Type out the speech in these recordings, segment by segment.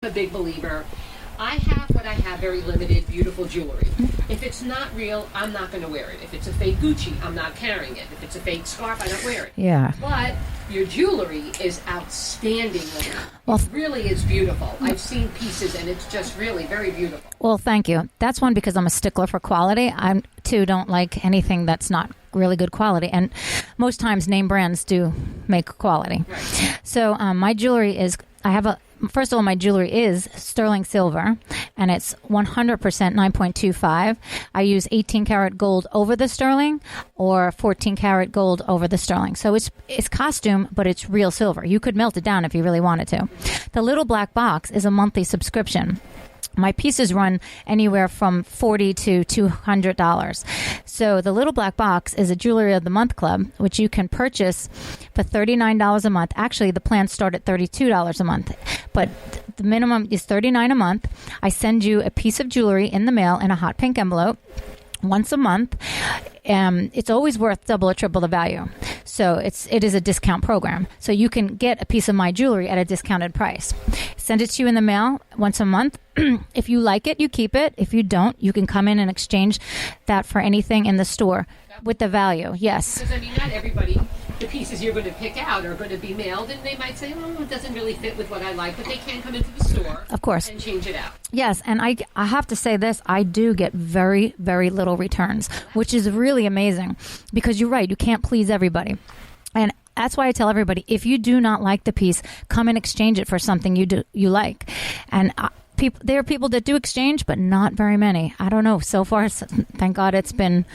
a big believer. I have what I have, very limited, beautiful jewelry. If it's not real, I'm not going to wear it. If it's a fake Gucci, I'm not carrying it. If it's a fake scarf, I don't wear it. Yeah. But your jewelry is outstanding. Well, it really is beautiful. I've seen pieces, and it's just really very beautiful. Well, thank you. That's one because I'm a stickler for quality. I, too, don't like anything that's not really good quality. And most times, name brands do make quality. Right. So my jewelry is, first of all, my jewelry is sterling silver, and it's 100% 9.25. I use 18 karat gold over the sterling or 14 karat gold over the sterling. So it's costume, but it's real silver. You could melt it down if you really wanted to. The little black box is a monthly subscription. My pieces run anywhere from $40 to $200. So the Little Black Box is a Jewelry of the Month club, which you can purchase for $39 a month. Actually, the plans start at $32 a month, but the minimum is $39 a month. I send you a piece of jewelry in the mail in a hot pink envelope once a month. It's always worth double or triple the value. So it is a discount program. So you can get a piece of my jewelry at a discounted price. Send it to you in the mail once a month. If you like it, you keep it. If you don't, you can come in and exchange that for anything in the store with the value. Yes. Because, I mean, not everybody, the pieces you're going to pick out are going to be mailed, and they might say, oh, it doesn't really fit with what I like, but they can come into the store, of course, and change it out. Yes, and I have to say this, I do get very, very little returns, which is really amazing, because you're right, you can't please everybody. And that's why I tell everybody, if you do not like the piece, come and exchange it for something you like. And there are people that do exchange, but not very many. I don't know. So far, thank God, it's been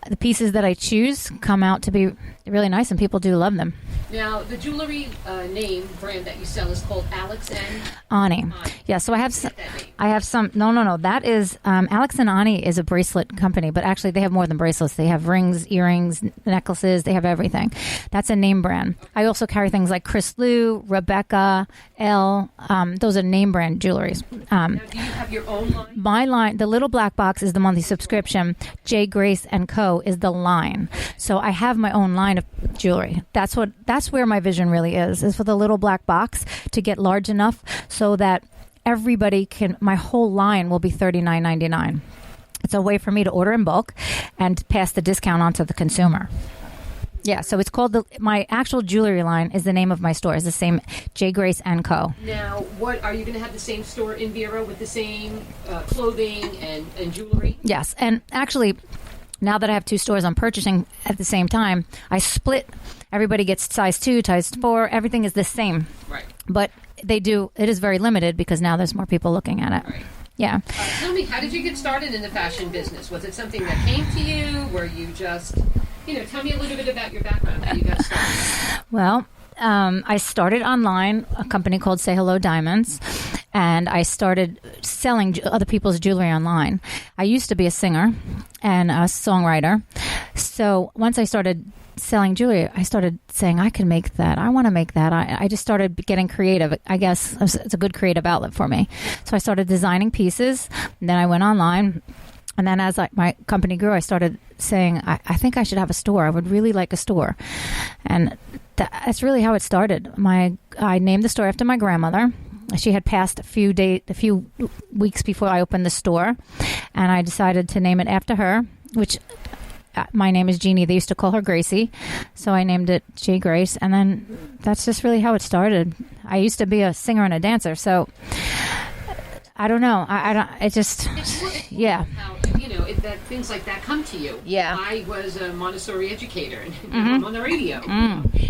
the pieces that I choose come out to be really nice, and people do love them. Now, the jewelry name brand that you sell is called Alex and Ani. Yeah, so I have some. No. That is Alex and Ani is a bracelet company, but actually they have more than bracelets. They have rings, earrings, necklaces. They have everything. That's a name brand. I also carry things like Chris Lou, Rebecca, Elle. Those are name brand jewelries. Now, do you have your own line? My line, the Little Black Box, is the monthly subscription. JGrace and Co. is the line. So I have my own line of jewelry. That's where my vision really is for the Little Black Box to get large enough so that everybody can, my whole line will be $39.99. It's a way for me to order in bulk and pass the discount on to the consumer. Yeah, so it's called my actual jewelry line is the name of my store. Is the same, JGrace and Co. Now, what are you going to have the same store in Vero with the same clothing and jewelry? Yes, and actually, now that I have two stores, I'm purchasing at the same time. I split. Everybody gets size 2, size 4. Everything is the same. Right. But it is very limited because now there's more people looking at it. Right. Yeah. Tell me, how did you get started in the fashion business? Was it something that came to you? Were you just, tell me a little bit about your background, how you got started. Well, I started online, a company called Say Hello Diamonds, and I started selling other people's jewelry online. I used to be a singer and a songwriter. So once I started selling jewelry, I started saying, I can make that. I want to make that. I just started getting creative. I guess it's a good creative outlet for me. So I started designing pieces. And then I went online. And then as my company grew, I started saying, I think I should have a store. I would really like a store. And that's really how it started. I named the store after my grandmother. She had passed a few weeks before I opened the store. And I decided to name it after her, which my name is Jeannie. They used to call her Gracie. So I named it JGrace. And then that's just really how it started. I used to be a singer and a dancer. So I don't know. Yeah. How, that things like that come to you. Yeah. I was a Montessori educator, and I'm on the radio.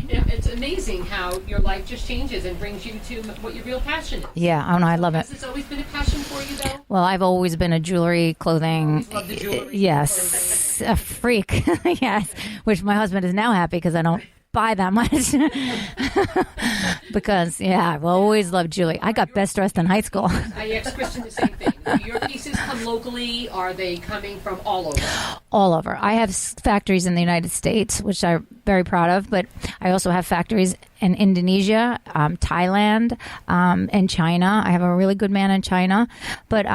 It's amazing how your life just changes and brings you to what your real passion is. Yeah, I love it. Has this always been a passion for you, though? Well, I've always been a jewelry, clothing. Love the jewelry. Yes, a freak. Yes, which my husband is now happy because I don't buy that much. Because, I've always loved jewelry. I got best dressed in high school. I asked Kristen the same thing. Do your pieces come locally? Are they coming from all over? All over. I have factories in the United States, which I'm very proud of, but I also have factories in Indonesia, Thailand, and China. I have a really good man in China. But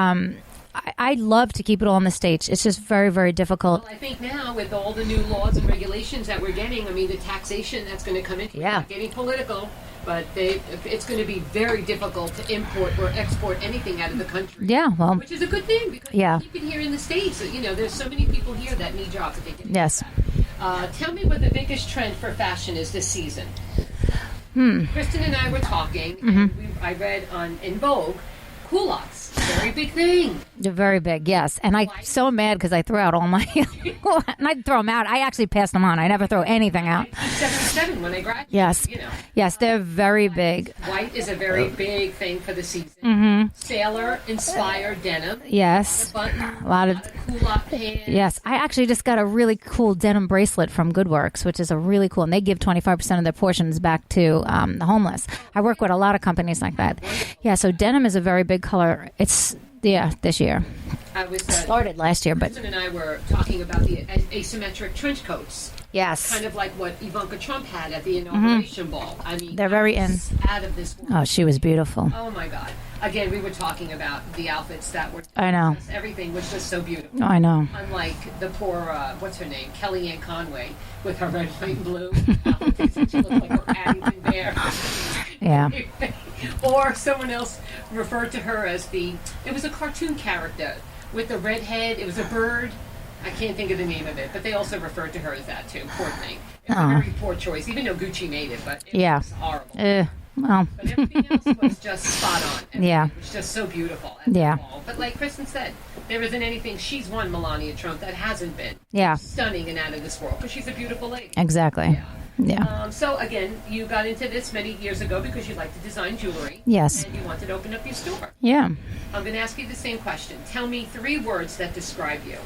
I love to keep it all in the States. It's just very, very difficult. Well, I think now with all the new laws and regulations that we're getting, the taxation that's going to come into Yeah. getting political, but it's going to be very difficult to import or export anything out of the country. Yeah, well, which is a good thing because yeah. we keep it here in the States. You know, there's so many people here that need jobs that they can. Yes. Tell me what the biggest trend for fashion is this season. Kristen and I were talking, and I read in Vogue, culottes, very big thing. They're very big, yes. And I'm so mad because I threw out all my... and I'd throw them out. I actually passed them on. I never throw anything out. 77 when I graduated. Yes. You know. Yes, they're very big. White is a very big thing for the season. Sailor-inspired denim. Yes. A lot of culotte pants. Yes. I actually just got a really cool denim bracelet from Goodworks, which is a really cool... And they give 25% of their portions back to the homeless. I work with a lot of companies like that. Yeah, so denim is a very big color. It's... Yeah, this year. I was started last year, but Kristen and I were talking about the asymmetric trench coats. Yes, kind of like what Ivanka Trump had at the inauguration ball. I mean, they're very in. Out of this world. Oh, she was beautiful. Oh my God! Again, we were talking about the outfits that were. I know. Everything was just so beautiful. I know. Unlike the poor, what's her name, Kellyanne Conway, with her red, white, and blue outfits. She looked like her Addington Bear. Yeah. Or someone else referred to her as it was a cartoon character with the red head. It was a bird. I can't think of the name of it, but they also referred to her as that too. Poor thing. It was a very poor choice, even though Gucci made it, but it was horrible. Well. But everything else was just spot on. Everything was just so beautiful. Yeah. But like Kristen said, there isn't anything. She's one Melania Trump that hasn't been. Yeah. Stunning and out of this world, because she's a beautiful lady. Exactly. Yeah. So again, you got into this many years ago because you like to design jewelry. Yes. And you wanted to open up your store. Yeah. I'm going to ask you the same question. Tell me 3 words that describe you.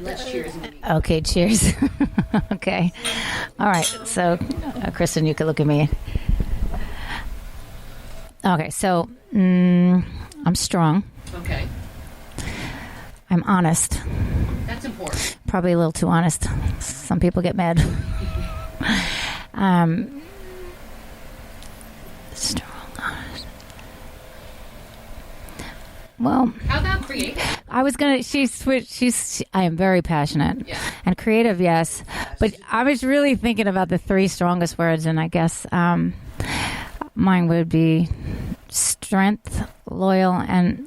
Let's cheers. Okay, cheers. Okay. All right. So, Kristen, you can look at me. Okay. So, I'm strong. Okay. I'm honest. That's important. Probably a little too honest. Some people get mad. Strong, honest. Well, how about creative? I was gonna. I am very passionate and creative. Yes, but I was really thinking about the 3 strongest words, and I guess mine would be strength, loyal, and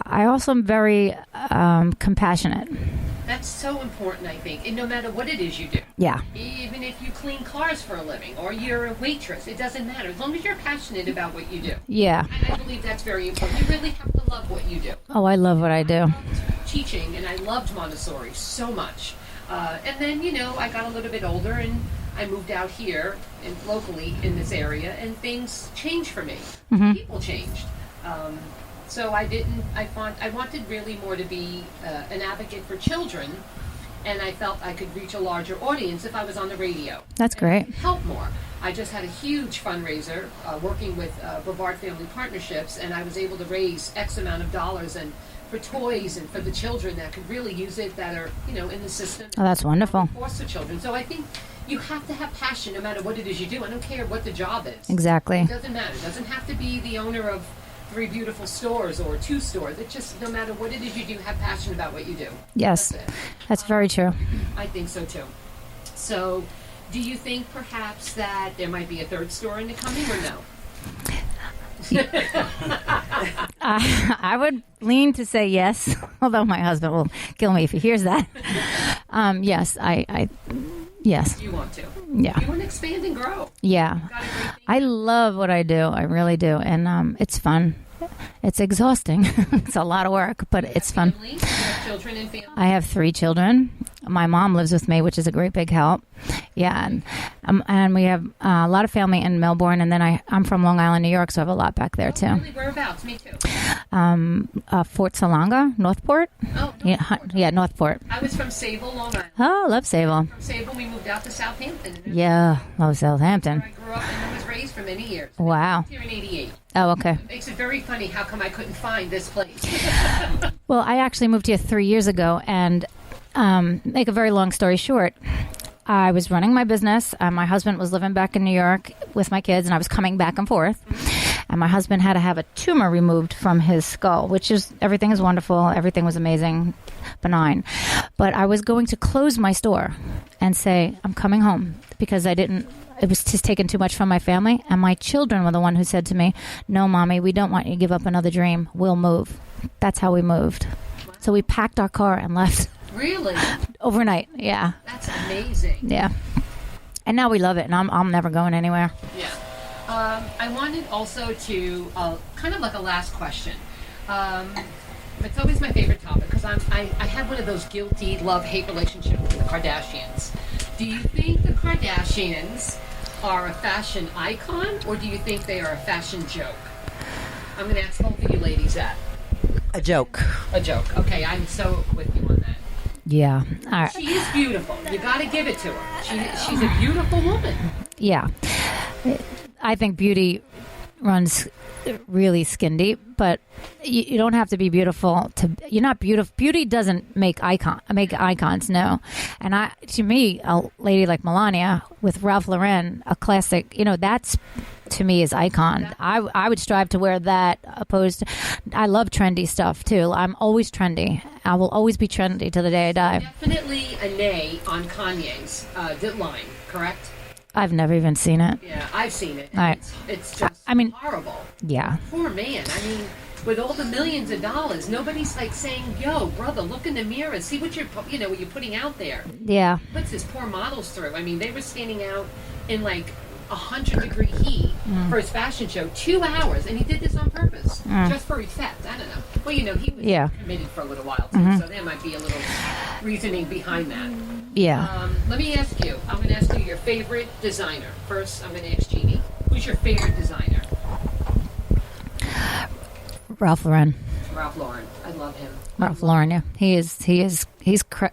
I also am very compassionate. That's so important, I think. And no matter what it is you do. Yeah. Even if you clean cars for a living or you're a waitress, it doesn't matter. As long as you're passionate about what you do. Yeah. I believe that's very important. You really have to love what you do. Oh, I love what I do. I loved teaching, and I loved Montessori so much. And then, I got a little bit older, and I moved out here and locally in this area, and things changed for me. Mm-hmm. People changed. So I wanted really more to be an advocate for children, and I felt I could reach a larger audience if I was on the radio. That's great. Help more. I just had a huge fundraiser working with Brevard Family Partnerships, and I was able to raise X amount of dollars and for toys and for the children that could really use it, that are in the system. Oh, that's wonderful. Foster children. So I think you have to have passion no matter what it is you do. I don't care what the job is. Exactly. It doesn't matter. It doesn't have to be the owner of 3 beautiful stores or 2 stores. It just, no matter what it is you do, have passion about what you do. Yes, that's very true. I think so too. So, do you think perhaps that there might be a 3rd store in the coming, or no? I would lean to say yes, although my husband will kill me if he hears that. Yes, yes. You want to? Yeah. You want to expand and grow. Yeah. I love what I do. I really do. And it's fun. It's exhausting. It's a lot of work, but it's fun. Family? You have children and family? I have 3 children. My mom lives with me, which is a great big help. Yeah, and we have a lot of family in Melbourne, and then I'm from Long Island, New York, so I have a lot back there too. Really? Whereabouts? Me too. Fort Salonga, Northport. Oh, Northport. Yeah, Northport. I was from Sable, Long Island. Oh, love Sable. From Sable, we moved out to Southampton. Yeah, love Southampton. Where I grew up and was raised for many years. Wow. Here in '88. Oh, okay. It makes it very funny how come I couldn't find this place. Well, I actually moved here 3 years ago, and make a very long story short, I was running my business. My husband was living back in New York with my kids, and I was coming back and forth. and my husband had to have a tumor removed from his skull, everything is wonderful. Everything was amazing, benign. But I was going to close my store and say, I'm coming home, because it was just taking too much from my family. And my children were the one who said to me, no, Mommy, we don't want you to give up another dream. We'll move. That's how we moved. So we packed our car and left. Really? Overnight, yeah. That's amazing. Yeah. And now we love it, and I'm never going anywhere. Yeah. I wanted also to, kind of like a last question. It's always my favorite topic, because I have one of those guilty love-hate relationships with the Kardashians. Do you think the Kardashians are a fashion icon, or do you think they are a fashion joke? I'm going to ask both of you ladies that. A joke. A joke. Okay, I'm so with you on that. Yeah. She is beautiful. You got to give it to her. She's a beautiful woman. Yeah. I think beauty runs really skin deep, but you don't have to be beautiful you're not beautiful. Beauty doesn't make icons, no. And to me, a lady like Melania with Ralph Lauren, a classic, that's to me is icon. I would strive to wear that I love trendy stuff too. I'm always trendy. I will always be trendy till the day I die. Definitely a nay on Kanye's line, correct? I've never even seen it. Yeah, I've seen it. It's just horrible. Yeah. Poor man. I mean, with all the millions of dollars, nobody's like saying, "Yo, brother, look in the mirror, see what you're putting out there." Yeah. Puts his poor models through. I mean, they were standing out in like 100-degree heat for his fashion show, 2 hours, and he did this on purpose, just for effect. I don't know. Well, he was committed for a little while too, so there might be a little reasoning behind that. Yeah. Let me ask you. I'm going to ask you your favorite designer. First, I'm going to ask Jeannie. Who's your favorite designer? Ralph Lauren. Ralph Lauren. I love him. Ralph Lauren. Yeah. He's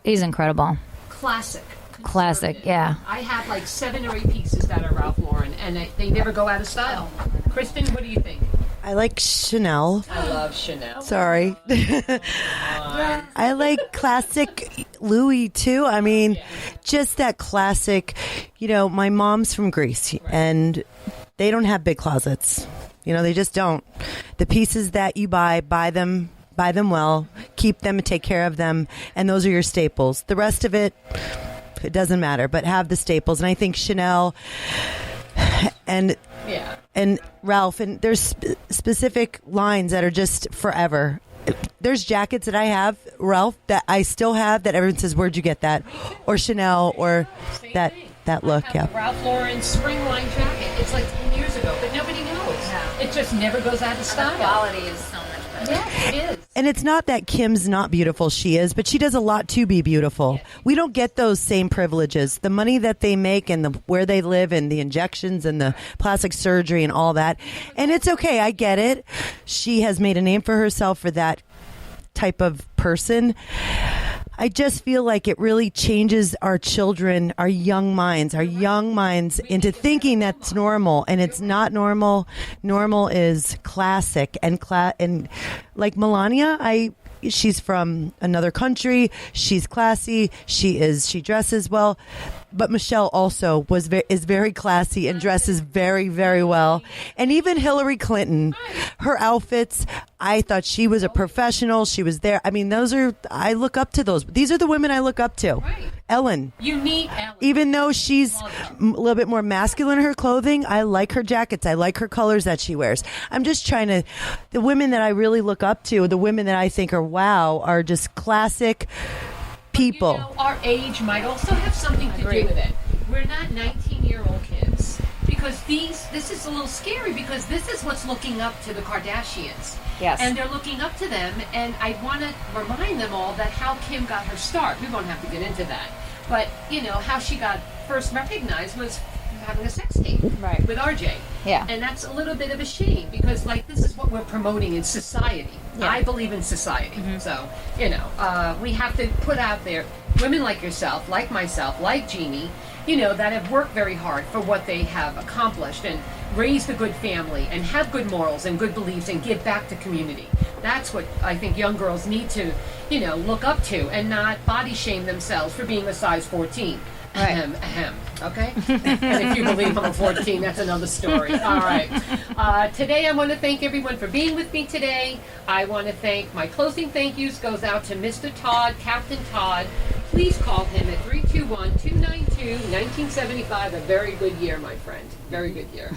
incredible. Classic, yeah. I have like 7 or 8 pieces that are Ralph Lauren, and they never go out of style. Kristen, what do you think? I like Chanel. I love Chanel. Sorry. I like classic Louis too. I mean, just that classic. My mom's from Greece, and they don't have big closets. They just don't. The pieces that you buy them well, keep them and take care of them, and those are your staples. The rest of it doesn't matter, but have the staples. And I think Chanel and Ralph, and there's specific lines that are just forever. There's jackets that I have, Ralph, that I still have, that everyone says, "Where'd you get that?" Or Chanel, or that look. I have a Ralph Lauren spring line jacket. It's like 10 years ago, but nobody knows. No. It just never goes out of style. The quality is so much better. Yeah, it is. And it's not that Kim's not beautiful. She is, but she does a lot to be beautiful. Yeah. We don't get those same privileges. The money that they make, and where they live, and the injections and the plastic surgery and all that. And it's okay. I get it. She has made a name for herself for that type of person. I just feel like it really changes our children, our young minds into thinking that's normal, and it's not normal. Normal is classic, and like Melania, she's from another country. She's classy. She dresses well. But Michelle also is very classy and dresses very, very well. And even Hillary Clinton, her outfits, I thought she was a professional. She was there. I mean, I look up to those. These are the women I look up to. Right. Ellen. You need Ellen. Even though she's a little bit more masculine in her clothing, I like her jackets. I like her colors that she wears. I'm just the women that I really look up to, the women that I think are just classic people. Our age might also have something to do with it. We're not 19-year-old kids, because this is a little scary, because this is what's looking up to the Kardashians. Yes. And they're looking up to them, and I want to remind them all that how Kim got her start. We won't have to get into that. But, how she got first recognized was having a sex tape with RJ. Yeah. And that's a little bit of a shame, because this is what we're promoting in society. Yeah. I believe in society. Mm-hmm. So, we have to put out there women like yourself, like myself, like Jeannie, that have worked very hard for what they have accomplished and raised a good family and have good morals and good beliefs and give back to community. That's what I think young girls need to, look up to, and not body shame themselves for being a size 14. Right. Okay? And if you believe I'm a 14, that's another story. All right. Today I want to thank everyone for being with me today. I want to thank, my closing thank yous goes out to Mr. Todd, Captain Todd. Please call him at 321-292-1975. A very good year, my friend. Very good year.